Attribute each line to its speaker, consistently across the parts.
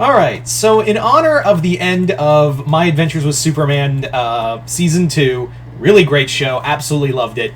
Speaker 1: Alright, so in honor of the end of My Adventures with Superman Season 2, really great show, absolutely loved it,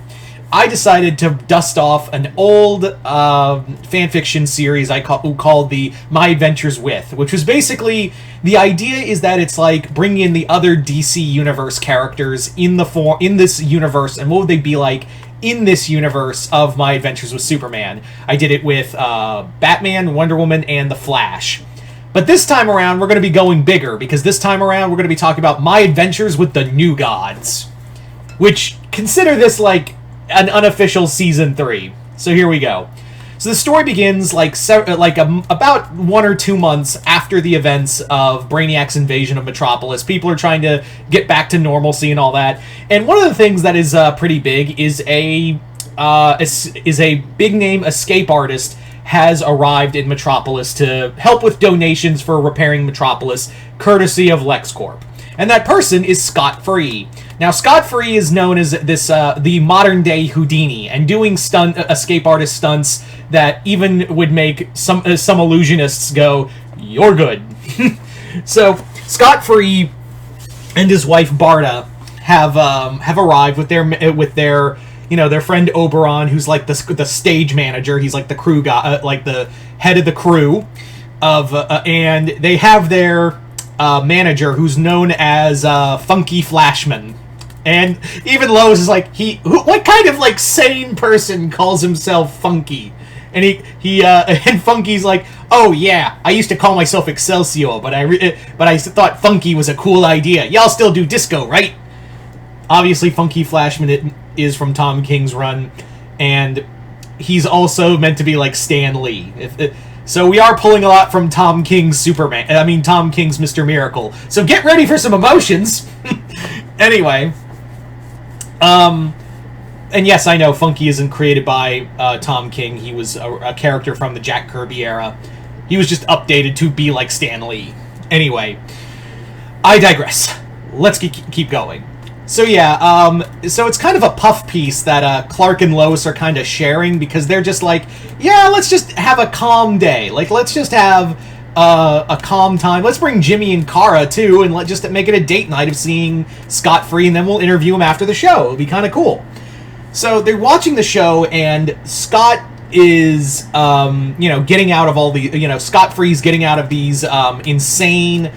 Speaker 1: I decided to dust off an old fanfiction series called the My Adventures With, which was basically, the idea is that it's like bringing in the other DC Universe characters in this universe, and what would they be like in this universe of My Adventures with Superman. I did it with Batman, Wonder Woman, and The Flash. But this time around, we're going to be going bigger, because this time around, we're going to be talking about My Adventures with the New Gods. Which, consider this like an unofficial Season 3. So here we go. So the story begins about 1 or 2 months after the events of Brainiac's invasion of Metropolis. People are trying to get back to normalcy and all that. And one of the things that is pretty big is a big-name escape artist has arrived in Metropolis to help with donations for repairing Metropolis, courtesy of LexCorp. And that person is Scott Free. Now, Scott Free is known as the modern-day Houdini, and doing escape artist stunts that even would make some illusionists go, "You're good." So, Scott Free and his wife Barda have arrived with their their friend Oberon, who's like the stage manager. He's like the crew guy, like the head of the crew and they have their manager, who's known as Funky Flashman. And even Lois is like, what kind of like sane person calls himself Funky? And and Funky's like, oh yeah, I used to call myself Excelsior, but I thought Funky was a cool idea. Y'all still do disco, right? Obviously, Funky Flashman is from Tom King's run, and he's also meant to be like Stan Lee. So we are pulling a lot from Tom King's Tom King's Mr. Miracle. So get ready for some emotions. Anyway, and yes, I know Funky isn't created by Tom King. He was a character from the Jack Kirby era. He was just updated to be like Stan Lee. Anyway, I digress. Let's keep going. So yeah, so it's kind of a puff piece that Clark and Lois are kind of sharing, because they're just like, yeah, let's just have a calm day. Like, let's just have a calm time. Let's bring Jimmy and Kara too, and let's just make it a date night of seeing Scott Free, and then we'll interview him after the show. It'll be kind of cool. So they're watching the show, and Scott is, getting out of all the, Scott Free's getting out of these insane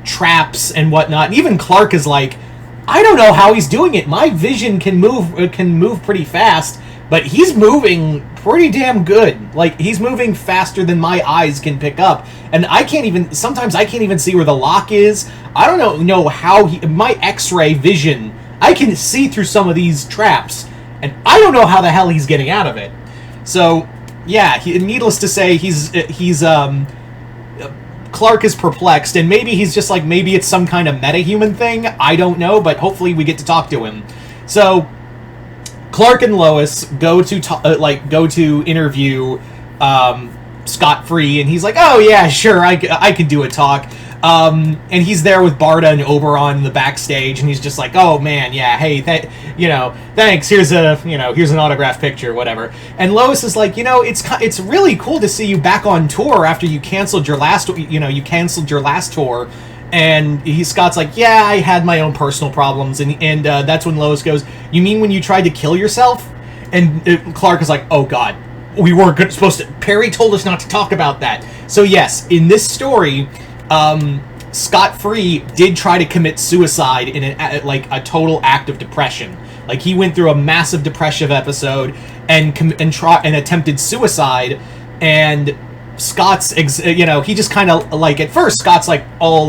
Speaker 1: traps and whatnot. And even Clark is like, I don't know how he's doing it. My vision can move pretty fast, but he's moving pretty damn good. Like, he's moving faster than my eyes can pick up. And sometimes I can't even see where the lock is. I don't know how my X-ray vision, I can see through some of these traps, and I don't know how the hell he's getting out of it. So, yeah, needless to say, Clark is perplexed, and maybe he's just like, maybe it's some kind of meta-human thing. I don't know, but hopefully we get to talk to him. So, Clark and Lois go to interview Scott Free, and he's like, oh yeah, sure, I could do a talk. And he's there with Barda and Oberon in the backstage, and he's just like, oh man, yeah, hey, thanks, here's an autograph picture, whatever. And Lois is like, it's really cool to see you back on tour after you canceled your last tour. And Scott's like, yeah, I had my own personal problems. And that's when Lois goes, you mean when you tried to kill yourself? And Clark is like, oh god, we weren't supposed to, Perry told us not to talk about that. So yes, in this story, Scott Free did try to commit suicide in a total act of depression. Like, he went through a massive depressive episode and attempted suicide. And Scott's, he just kind of like, at first Scott's like, oh,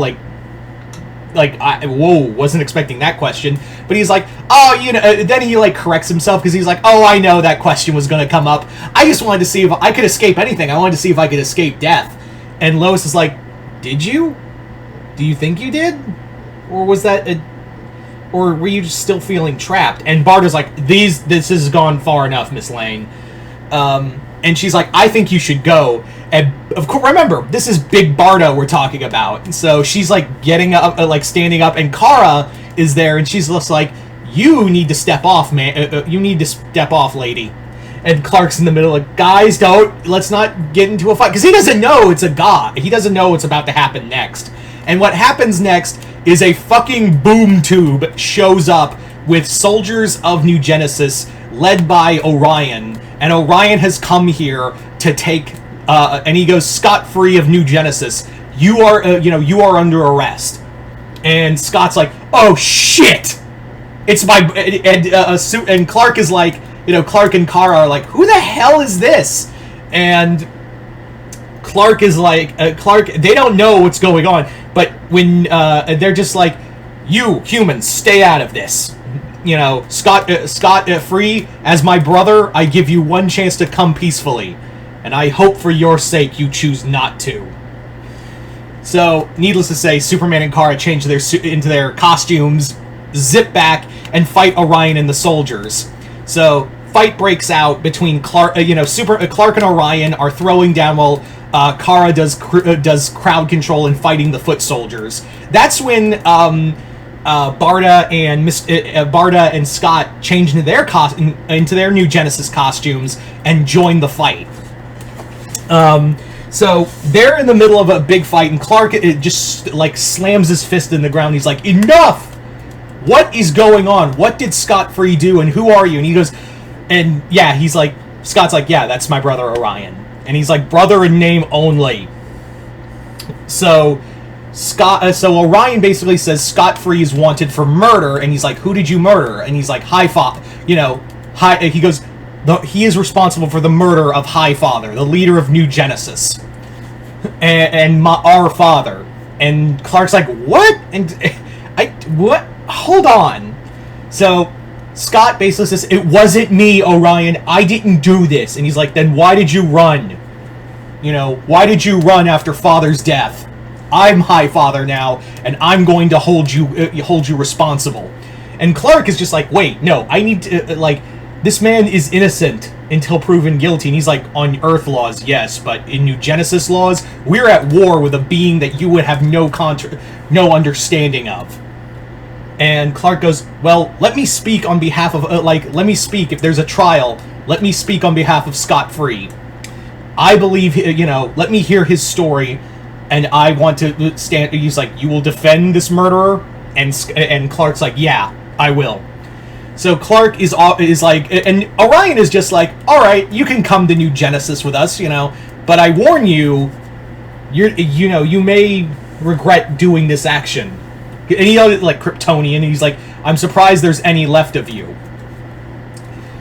Speaker 1: whoa, wasn't expecting that question. But he's like, oh, then he corrects himself, because he's like, oh, I know that question was going to come up. I just wanted to see if I could escape anything. I wanted to see if I could escape death. And Lois is like, did you? Do you think you did? Or was that or were you just still feeling trapped? And Barda's like, this has gone far enough, Miss Lane. And she's like, I think you should go. And of course, remember, this is Big Barda we're talking about. So she's getting up, standing up, and Kara is there, and she's just like, you need to step off, man. You need to step off, lady. And Clark's in the middle, like, guys, let's not get into a fight. Because he doesn't know it's a god. He doesn't know what's about to happen next. And what happens next is a fucking boom tube shows up with soldiers of New Genesis led by Orion. And Orion has come here to take, and he goes, scot-free of New Genesis. You are under arrest. And Scott's like, oh shit! It's my, and Clark is like, Clark and Kara are like, who the hell is this? And Clark is like, they don't know what's going on, but when, they're just like, you, humans, stay out of this. Scott free, as my brother, I give you one chance to come peacefully, and I hope for your sake you choose not to. So, needless to say, Superman and Kara change into their costumes, zip back, and fight Orion and the soldiers. So, fight breaks out between Clark, Clark and Orion are throwing down while Kara does crowd control and fighting the foot soldiers. That's when Barda and Scott change into their New Genesis costumes and join the fight. So they're in the middle of a big fight, and Clark just like slams his fist in the ground. He's like, "Enough! What is going on? What did Scott Free do? And who are you?" And he goes, and yeah, he's like, Scott's like, "Yeah, that's my brother Orion." And he's like, "Brother in name only." So Orion basically says Scott Free is wanted for murder, and he's like, "Who did you murder?" And he's like, He goes, he is responsible for the murder of High Father, the leader of New Genesis, and our father. And Clark's like, "What?" And what? Hold on. So Scott basically says, "It wasn't me, Orion. I didn't do this." And he's like, "Then why did you run? Why did you run after Father's death? I'm High Father now, and I'm going to hold you responsible." And Clark is just like, "Wait, no, I need to, this man is innocent until proven guilty." And he's like, "On Earth laws, yes, but in New Genesis laws, we're at war with a being that you would have no understanding of." And Clark goes, "Well, let me speak on behalf of, let me speak, if there's a trial, let me speak on behalf of Scott Free. I believe, let me hear his story, and I want to stand." He's like, "You will defend this murderer?" And Clark's like, "Yeah, I will." So Clark is like, and Orion is just like, "All right, you can come to New Genesis with us, but I warn you, you may regret doing this action." And he like Kryptonian, and he's like, "I'm surprised there's any left of you."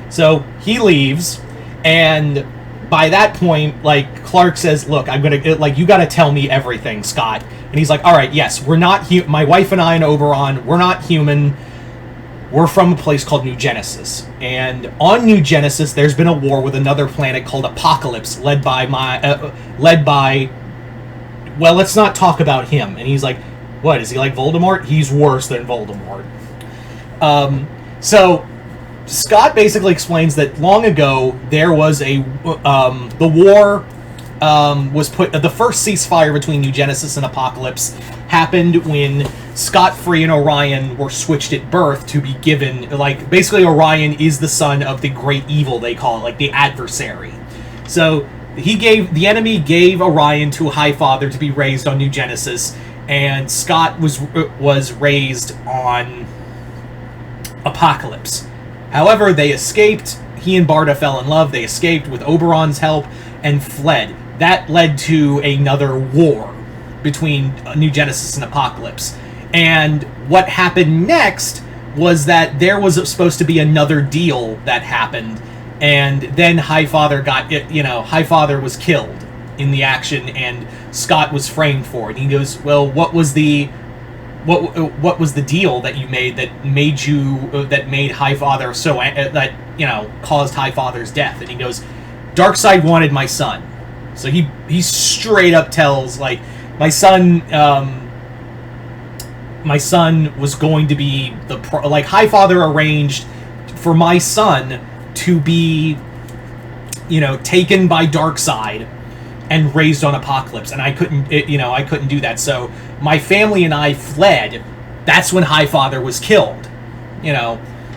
Speaker 1: So he leaves, and by that point, Clark says, "Look, I'm gonna, you gotta tell me everything, Scott." And he's like, "All right, yes, we're not my wife and I and Oberon, we're not human. We're from a place called New Genesis. And on New Genesis, there's been a war with another planet called Apocalypse, led by, well, let's not talk about him." And he's like, "What, is he like Voldemort?" "He's worse than Voldemort." So Scott basically explains that long ago there was the war was the first ceasefire between New Genesis and Apocalypse happened when Scott Free and Orion were switched at birth to be given, basically Orion is the son of the great evil, they call it, the adversary. So the enemy gave Orion to High Father to be raised on New Genesis, and Scott was raised on Apocalypse. However, they escaped. He and Barda fell in love. They escaped with Oberon's help and fled. That led to another war between New Genesis and Apocalypse. And what happened next was that there was supposed to be another deal that happened, and then High Father High Father was killed in the action, and Scott was framed for it. And he goes, "Well, what was the deal that you made that made High Father so caused High Father's death?" And he goes, "Darkseid wanted my son." So he straight up tells, my son was going to be High Father arranged for my son to be taken by Darkseid and raised on Apocalypse, and I couldn't do that. So my family and I fled. That's when High Father was killed.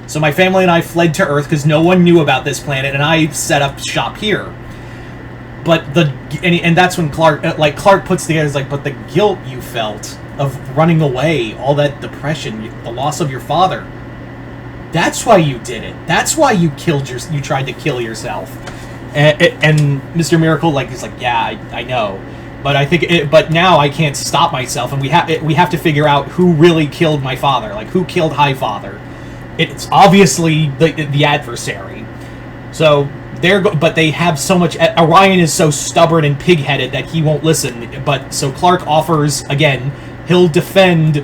Speaker 1: So my family and I fled to Earth because no one knew about this planet, and I set up shop here. But and that's when Clark puts together, is like, but the guilt you felt of running away, all that depression, the loss of your father, that's why you did it. That's why you tried to kill yourself. And Mr. Miracle, like, he's like, yeah, I know, but but now I can't stop myself, and we have to figure out who really killed my father, like who killed Highfather. It's obviously the adversary. So but they have so much. Orion is so stubborn and pig-headed that he won't listen. But so Clark offers again. He'll defend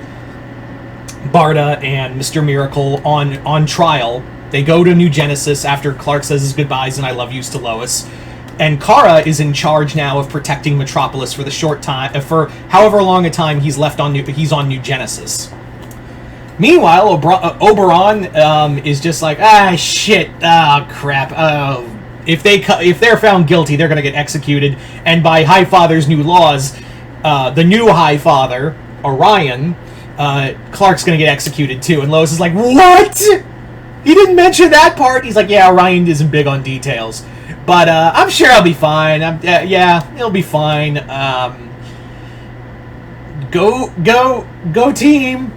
Speaker 1: Barda and Mr. Miracle on trial. They go to New Genesis after Clark says his goodbyes and I love yous to Lois. And Kara is in charge now of protecting Metropolis for the short time, for however long a time he's left on New Genesis. Meanwhile, Oberon is just like, shit, crap, if they're found guilty, they're gonna get executed, and by Highfather's new laws, the new Highfather, Orion, Clark's gonna get executed too, and Lois is like, what? He didn't mention that part. He's like, yeah, Orion isn't big on details, but I'm sure I'll be fine. Yeah, it'll be fine. Go team.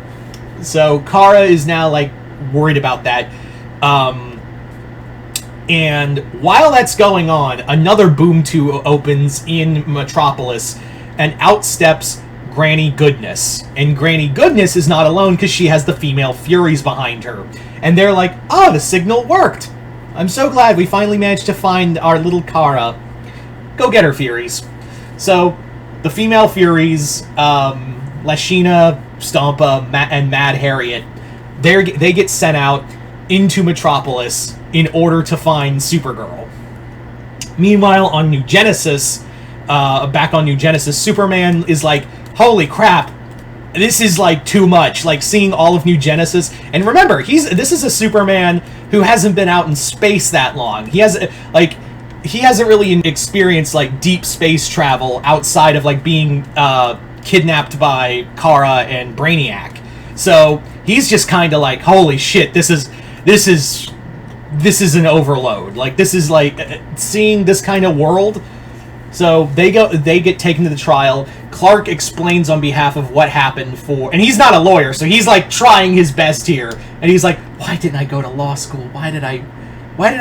Speaker 1: So Kara is now like worried about that. And while that's going on, another boom tube opens in Metropolis, and out steps Granny Goodness. And Granny Goodness is not alone because she has the female Furies behind her. And they're like, oh, the signal worked. I'm so glad we finally managed to find our little Kara. Go get her, Furies. So, the female Furies, Lashina, Stompa, and Mad Harriet, they get sent out into Metropolis in order to find Supergirl. Meanwhile, on New Genesis, back on New Genesis, Superman is like, holy crap, this is like too much. Like seeing all of New Genesis, and remember, this is a Superman who hasn't been out in space that long. He hasn't really experienced like deep space travel outside of like being kidnapped by Kara and Brainiac. So he's just kind of like, holy shit, this is an overload. Like this is like seeing this kind of world. So they get taken to the trial. Clark explains on behalf of what happened and he's not a lawyer, so he's like trying his best here. And he's like, why didn't I go to law school? Why did I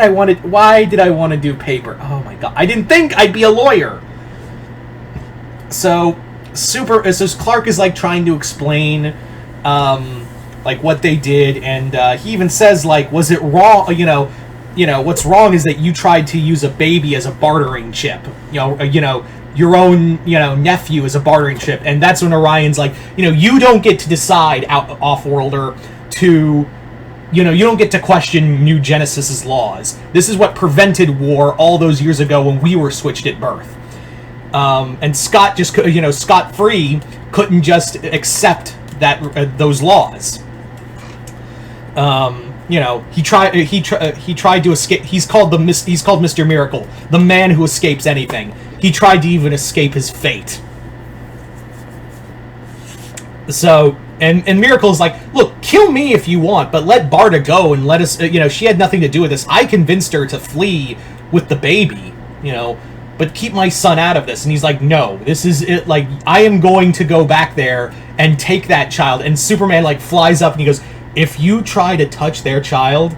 Speaker 1: want to do paper? Oh my god, I didn't think I'd be a lawyer. So Clark is like trying to explain like what they did, and he even says like, was it wrong? What's wrong is that you tried to use a baby as a bartering chip. Your own nephew as a bartering chip, and that's when Orion's like, you don't get to decide Off-Worlder to. You don't get to question New Genesis's laws. This is what prevented war all those years ago when we were switched at birth. And Scott Scott Free couldn't just accept those laws. He tried to escape. He's called Mr. Miracle, the man who escapes anything. He tried to even escape his fate. So, and Miracle's like, look, kill me if you want, but let Barda go and let us, she had nothing to do with this. I convinced her to flee with the baby, but keep my son out of this. And he's like, no, this is it. Like, I am going to go back there and take that child. And Superman like flies up and he goes, if you try to touch their child,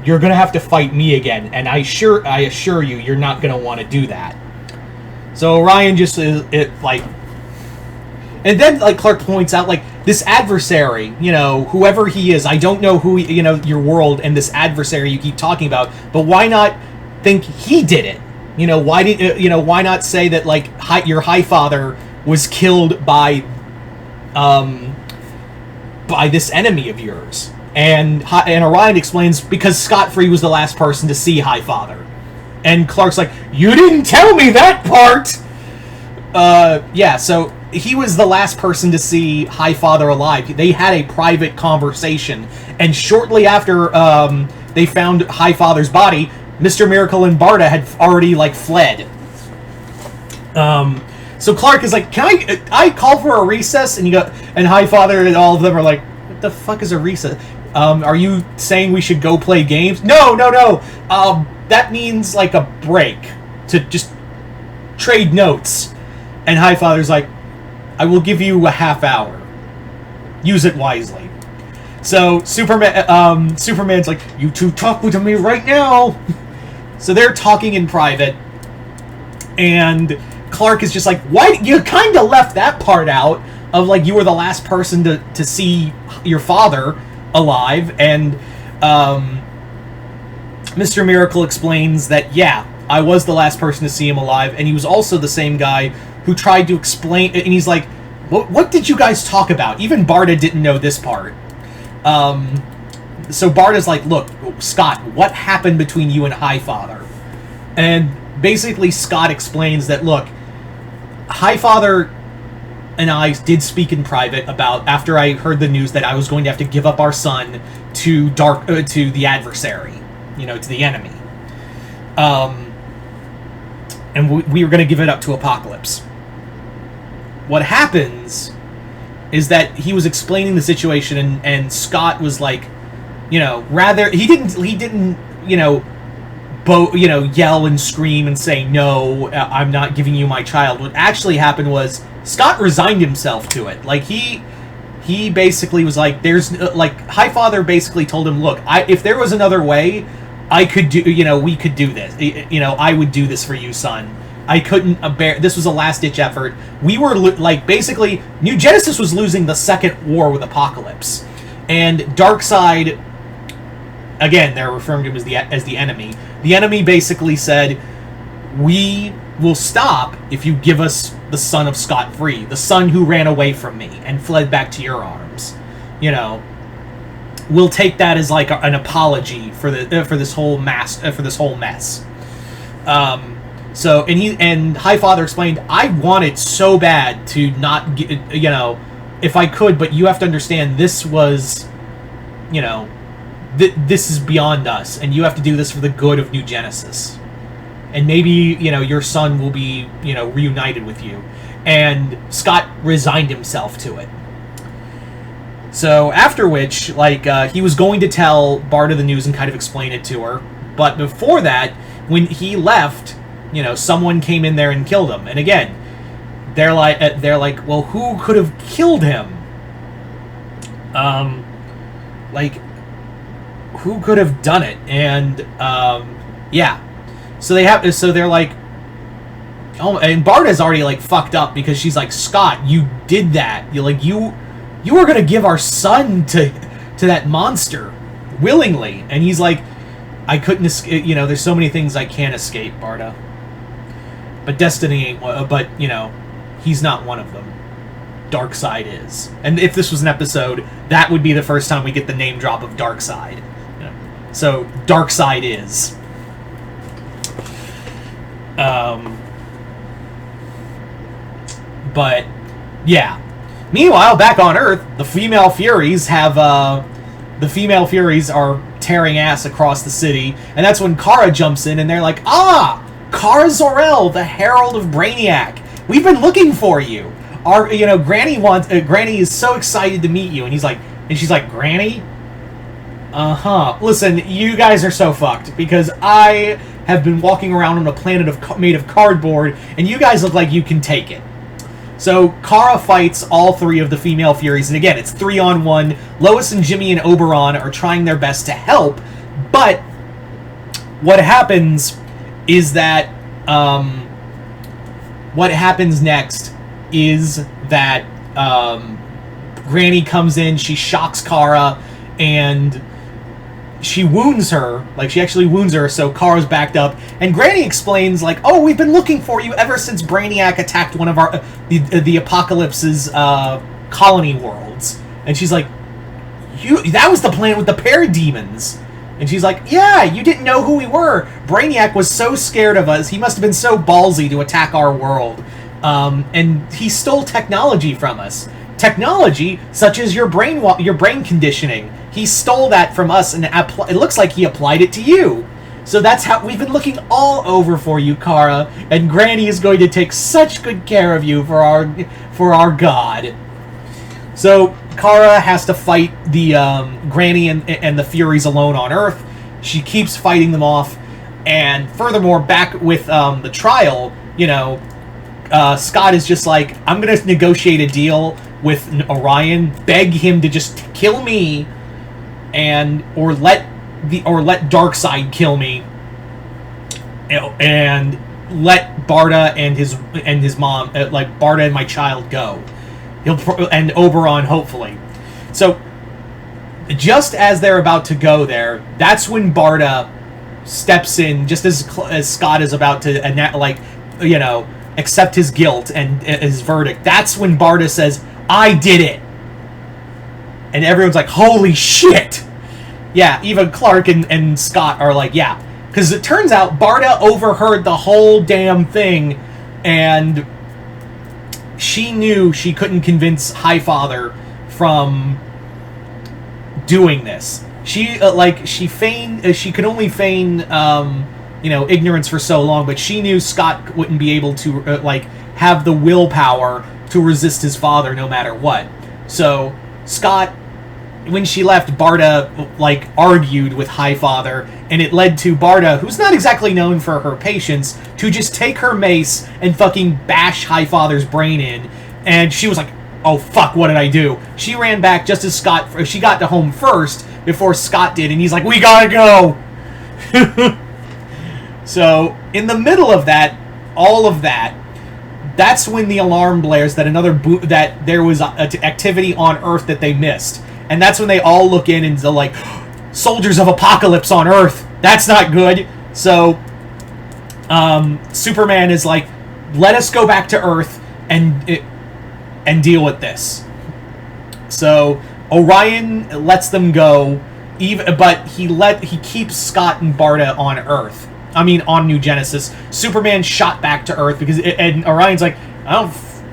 Speaker 1: you're going to have to fight me again. And I assure you, you're not going to want to do that. So Orion just and then like Clark points out like this adversary, whoever he is, I don't know who, your world and this adversary you keep talking about, but why not think he did it? Why not say that like your Highfather was killed by this enemy of yours? And Orion explains because Scott Free was the last person to see Highfather. And Clark's like, you didn't tell me that part! Yeah, so he was the last person to see Highfather alive. They had a private conversation, and shortly after they found Highfather's body, Mr. Miracle and Barda had already, like, fled. So Clark is like, can I call for a recess? And Highfather and all of them are like, what the fuck is a recess? Are you saying we should go play games? No. That means like a break to just trade notes. And Highfather's like, I will give you a half hour. Use it wisely. So Superman's like, you two talk with me right now. So they're talking in private, and Clark is just like, why? You kind of left that part out of like you were the last person to see your father alive, and Mr. Miracle explains that, yeah, I was the last person to see him alive, and he was also the same guy who tried to explain, and he's like, what did you guys talk about? Even Barda didn't know this part. So Barda's like, look, Scott, what happened between you and Highfather? And basically Scott explains that, look, Highfather and I did speak in private about, after I heard the news that I was going to have to give up our son to to the adversary, to the enemy. And we were going to give it up to Apocalypse. What happens is that he was explaining the situation, and Scott was like, rather he didn't yell and scream and say, no, I'm not giving you my child. What actually happened was Scott resigned himself to it. Like, he basically was like, Highfather basically told him, look, if there was another way, I could do, we could do this. I would do this for you, son. I couldn't bear, this was a last-ditch effort. We were, basically, New Genesis was losing the second war with Apocalypse. And Darkseid, again, they're referring to him as the enemy. The enemy basically said, we will stop if you give us the son of Scott free, the son who ran away from me and fled back to your arms. We'll take that as like an apology for this whole mess. So Highfather explained, I wanted so bad to not get, if I could, but you have to understand this was, this is beyond us, and you have to do this for the good of New Genesis. And maybe, your son will be, reunited with you. And Scott resigned himself to it. So after which, he was going to tell Barda the news and kind of explain it to her. But before that, when he left, someone came in there and killed him. And again, they're like, well, who could have killed him? Who could have done it? And yeah. So they're like, oh, and Barda's already fucked up because she's like, Scott, you did that. You were gonna give our son to that monster willingly. And he's like, I couldn't escape. There's so many things I can't escape, Barda. But destiny ain't. But he's not one of them. Darkseid is. And if this was an episode, that would be the first time we get the name drop of Darkseid. So Darkseid is. But yeah. Meanwhile, back on Earth, the female Furies are tearing ass across the city, and that's when Kara jumps in, and they're like, Kara Zor-El, the Herald of Brainiac. We've been looking for you. Granny is so excited to meet you, and she's like, Granny? Listen, you guys are so fucked, because I have been walking around on a planet made of cardboard, and you guys look like you can take it. So Kara fights all three of the female Furies, and again, it's 3-on-1. Lois and Jimmy and Oberon are trying their best to help, but what happens is that, what happens next is that, Granny comes in, she shocks Kara, and she wounds her. She actually wounds her, so Kara's backed up. And Granny explains, oh, we've been looking for you ever since Brainiac attacked one of the Apocalypse's colony worlds. And she's like, that was the planet with the parademons. And she's like, yeah, you didn't know who we were. Brainiac was so scared of us, he must have been so ballsy to attack our world. And he stole technology from us. Technology such as your brain conditioning. He stole that from us, and it looks like he applied it to you. So that's how we've been looking all over for you, Kara. And Granny is going to take such good care of you for our god. So Kara has to fight the Granny and the Furies alone on Earth. She keeps fighting them off, and furthermore, back with the trial, Scott is just like, I'm gonna negotiate a deal with Orion, beg him to just kill me, or let Darkseid kill me, and let Barda and his mom, like Barda and my child, go. And Oberon, hopefully. So, just as they're about to go there, that's when Barda steps in, just as Scott is about to, accept his guilt and his verdict. That's when Barda says, "I did it!" And everyone's like, "Holy shit!" Yeah, even Clark and Scott are like, yeah. Because it turns out Barda overheard the whole damn thing, and she knew she couldn't convince Highfather from doing this. She could only feign ignorance for so long, but she knew Scott wouldn't be able to have the willpower to resist his father no matter what. So Scott, when she left, Barda argued with Highfather, and it led to Barda, who's not exactly known for her patience, to just take her mace and fucking bash Highfather's brain in. And she was like, "Oh fuck, what did I do?" She ran back just as she got to home first before Scott did, and he's like, "We gotta go." So in the middle of all of that, that's when the alarm blares that that there was activity on Earth that they missed. And that's when they all look in and they're like, "Soldiers of Apocalypse on Earth. That's not good." So, Superman is like, "Let us go back to Earth and deal with this." So Orion lets them go, but he keeps Scott and Barda on Earth. I mean, on New Genesis. Superman shot back to Earth and Orion's like, "Oh,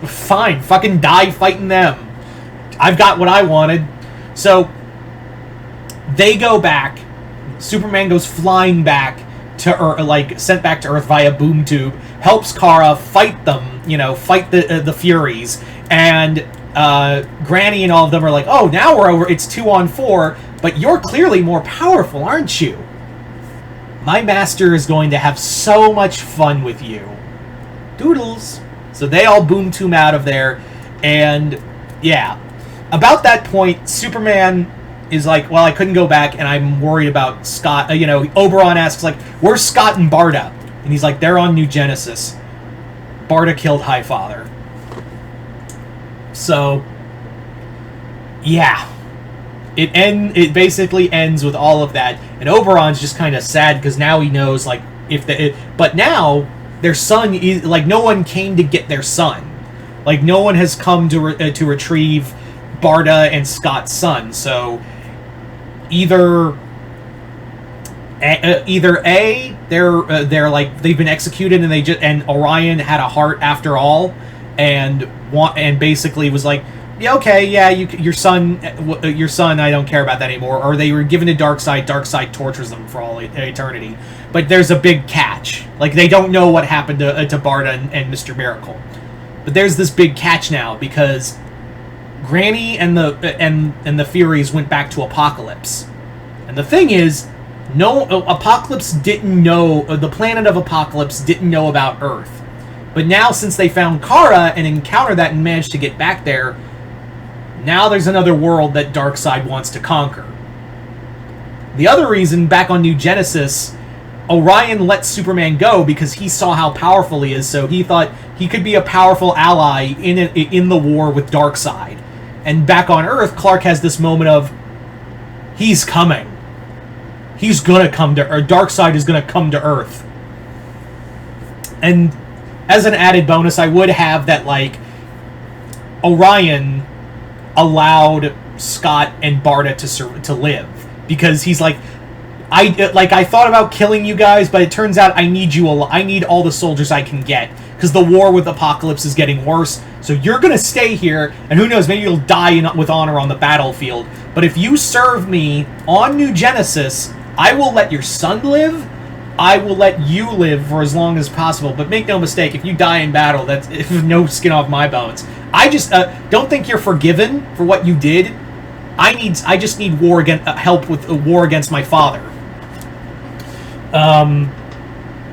Speaker 1: fine, fucking die fighting them. I've got what I wanted." So they go back. Superman goes flying back to Earth, sent back to Earth via boom tube. Helps Kara fight them, fight the Furies, and Granny and all of them are like, "Oh, now we're over. It's 2-on-4, but you're clearly more powerful, aren't you? My master is going to have so much fun with you. Doodles." So they all boom tube out of there, and yeah. About that point, Superman is like, "Well, I couldn't go back, and I'm worried about Scott." Oberon asks, like, "Where's Scott and Barda?" And he's like, "They're on New Genesis. Barda killed Highfather." So, yeah. It basically ends with all of that, and Oberon's just kind of sad because now he knows, but now their son is no one came to get their son. No one has come to retrieve Barda and Scott's son. So either they've been executed and Orion had a heart after all, and basically was like, "Yeah, okay, yeah, your son, I don't care about that anymore," or they were given to Darkseid. Darkseid tortures them for all eternity. But there's a big catch. They don't know what happened to Barda and Mr. Miracle. But there's this big catch now, because Granny and the Furies went back to Apocalypse. And the thing is, Apocalypse didn't know, the planet of Apocalypse didn't know about Earth. But now, since they found Kara and encountered that and managed to get back there, now there's another world that Darkseid wants to conquer. The other reason, back on New Genesis, Orion let Superman go because he saw how powerful he is, so he thought he could be a powerful ally in the war with Darkseid. And back on Earth, Clark has this moment of, he's coming. He's gonna come to Earth. Darkseid is gonna come to Earth. And as an added bonus, I would have that, Orion allowed Scott and Barda to live. Because he's like, I thought about killing you guys, but it turns out I need all the soldiers I can get. Because the war with Apocalypse is getting worse. So you're going to stay here, and who knows, maybe you'll die with honor on the battlefield. But if you serve me on New Genesis, I will let your son live. I will let you live for as long as possible. But make no mistake, if you die in battle, that's no skin off my bones. I just don't think you're forgiven for what you did. I just need war against help with a war against my father.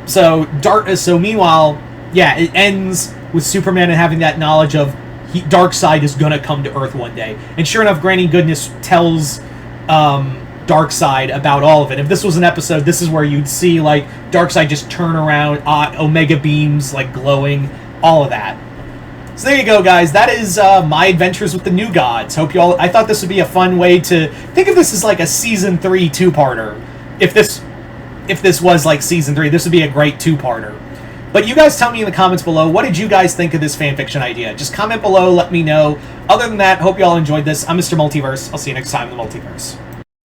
Speaker 1: So meanwhile, yeah, it ends with Superman having that knowledge of Darkseid is gonna come to Earth one day, and sure enough, Granny Goodness tells Darkseid about all of it. If this was an episode, this is where you'd see like Darkseid just turn around, Omega beams like glowing, all of that. So there you go, guys. That is my adventures with the New Gods. Hope you all. I thought this would be a fun way to think of this as like a season 3 two-parter. If this was like season 3, this would be a great two-parter. But you guys tell me in the comments below, what did you guys think of this fanfiction idea? Just comment below, let me know. Other than that, hope you all enjoyed this. I'm Mr. Multiverse. I'll see you next time in the Multiverse.